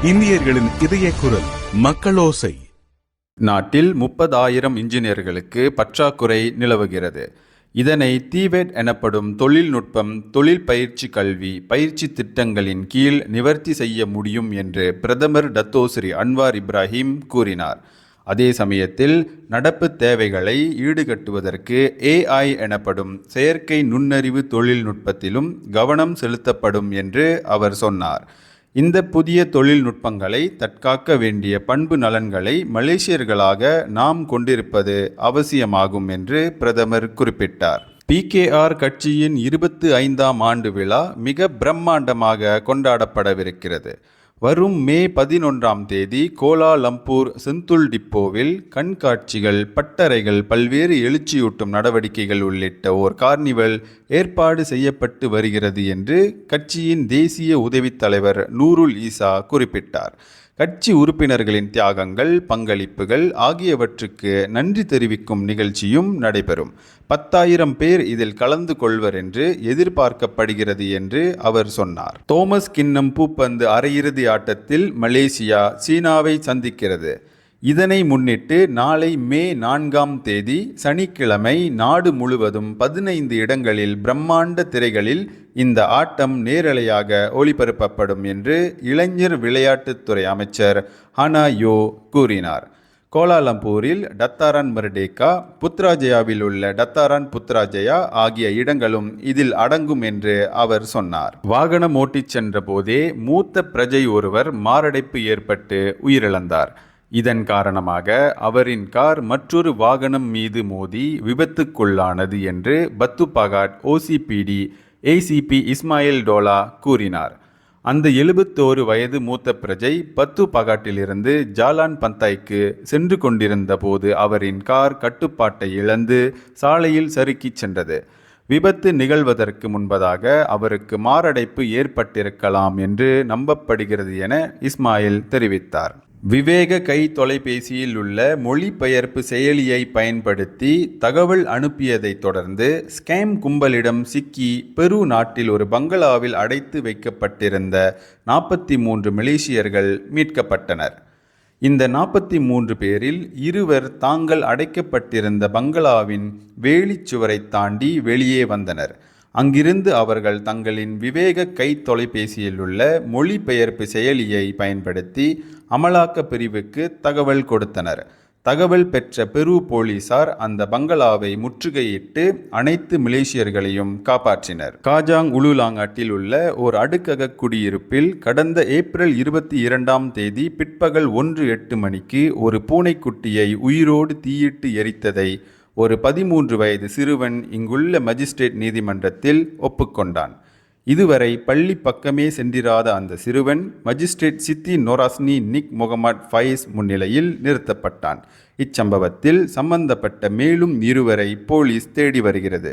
இந்தியர்களின் இதய குரல் மக்களோசை. நாட்டில் 30,000 இன்ஜினியர்களுக்கு பற்றாக்குறை நிலவுகிறது. இதனை டிவெட் எனப்படும் தொழில்நுட்பம் தொழில் பயிற்சி கல்வி பயிற்சி திட்டங்களின் கீழ் நிவர்த்தி செய்ய முடியும் என்று பிரதமர் டத்தோஸ்ரீ அன்வார் இப்ராஹிம் கூறினார். அதே சமயத்தில் நடப்பு தேவைகளை ஈடுகட்டுவதற்கு AI எனப்படும் செயற்கை நுண்ணறிவு தொழில்நுட்பத்திலும் கவனம் செலுத்தப்படும் என்று அவர் சொன்னார். இந்த புதிய தொழில்நுட்பங்களை தற்காக்க வேண்டிய பண்பு நலன்களை மலேசியர்களாக நாம் கொண்டிருப்பது அவசியமாகும் என்று பிரதமர் குறிப்பிட்டார். PKR கட்சியின் 25ஆம் ஆண்டு விழா மிக பிரம்மாண்டமாக கொண்டாடப்படவிருக்கிறது. வரும் மே 11ஆம் தேதி கோலாலம்பூர் செந்துல் டிப்போவில் கண்காட்சிகள், பட்டறைகள், பல்வேறு எழுச்சியூட்டும் நடவடிக்கைகள் உள்ளிட்ட ஓர் கார்னிவல் ஏற்பாடு செய்யப்பட்டு வருகிறது என்று கட்சியின் தேசிய உதவித் தலைவர் நூருல் ஈசா குறிப்பிட்டார். கட்சி உறுப்பினர்களின் தியாகங்கள், பங்களிப்புகள் ஆகியவற்றுக்கு நன்றி தெரிவிக்கும் நிகழ்ச்சியும் நடைபெறும். 10,000 பேர் இதில் கலந்து கொள்வர் என்று எதிர்பார்க்கப்படுகிறது என்று அவர் சொன்னார். தோமஸ் கிண்ணம் பூப்பந்து அரையிறுதி ஆட்டத்தில் மலேசியா சீனாவை சந்திக்கிறது. இதனை முன்னிட்டு நாளை மே 4ஆம் தேதி சனிக்கிழமை நாடு முழுவதும் 15 இடங்களில் பிரம்மாண்ட திரைகளில் இந்த ஆட்டம் நேரலையாக ஒளிபரப்பப்படும் என்று இளைஞர் விளையாட்டுத்துறை அமைச்சர் ஹனா யோ கூறினார். கோலாலம்பூரில் டத்தாரான் மர்டேக்கா, புத்ராஜயாவில் உள்ள டத்தாரான் புத்ராஜயா ஆகிய இடங்களும் இதில் அடங்கும் என்று அவர் சொன்னார். வாகனம் ஓட்டிச் சென்ற போதே மூத்த பிரஜை ஒருவர் மாரடைப்பு ஏற்பட்டு உயிரிழந்தார். இதன் காரணமாக அவரின் கார் மற்றொரு வாகனம் மீது மோதி விபத்துக்குள்ளானது என்று பத்துபாகாட் OCPD ACP இஸ்மாயில் டோலா கூறினார். அந்த 71 வயது மூத்த பிரஜை பத்துபாகாட்டிலிருந்து ஜாலான் பந்தாய்க்கு சென்று கொண்டிருந்த போது அவரின் கார் கட்டுப்பாட்டை இழந்து சாலையில் சறுக்கிச் சென்றது. விபத்து நிகழ்வதற்கு முன்பதாக அவருக்கு மாரடைப்பு ஏற்பட்டிருக்கலாம் என்று நம்பப்படுகிறது என இஸ்மாயில் தெரிவித்தார். விவேக கை தொலைபேசியில் உள்ள மொழிபெயர்ப்பு செயலியை பயன்படுத்தி தகவல் அனுப்பியதை தொடர்ந்து ஸ்கேம் கும்பலிடம் சிக்கி பெரு நாட்டில் ஒரு பங்களாவில் அடைத்து வைக்கப்பட்டிருந்த 43 மலேசியர்கள் மீட்கப்பட்டனர். இந்த 43 பேரில் 2 தாங்கள் அடைக்கப்பட்டிருந்த பங்களாவின் வேலிச்சுவரை தாண்டி வெளியே வந்தனர். அங்கிருந்து அவர்கள் தங்களின் விவேக கை தொலைபேசியில் உள்ள மொழிபெயர்ப்பு செயலியை பயன்படுத்தி அமலாக்க பிரிவுக்கு தகவல் கொடுத்தனர். தகவல் பெற்ற பெரு போலீசார் அந்த பங்களாவை முற்றுகையிட்டு அனைத்து மலேசியர்களையும் காப்பாற்றினர். காஜாங் உலுலாங்காட்டில் உள்ள ஓர் அடுக்கக குடியிருப்பில் கடந்த ஏப்ரல் 22ஆம் தேதி பிற்பகல் 1:08 மணிக்கு ஒரு பூனைக்குட்டியை உயிரோடு தீயிட்டு எரித்ததை ஒரு 13 வயது சிறுவன் இங்குள்ள மஜிஸ்ட்ரேட் நீதிமன்றத்தில் ஒப்புக்கொண்டான். இதுவரை பள்ளி பக்கமே சென்றிராத அந்த சிறுவன் மஜிஸ்ட்ரேட் சித்தி நோராஸ்னி நிக் முகமது ஃபைஸ் முன்னிலையில் நிறுத்தப்பட்டான். இச்சம்பவத்தில் சம்பந்தப்பட்ட மேலும் 2 போலீஸ் தேடி வருகிறது.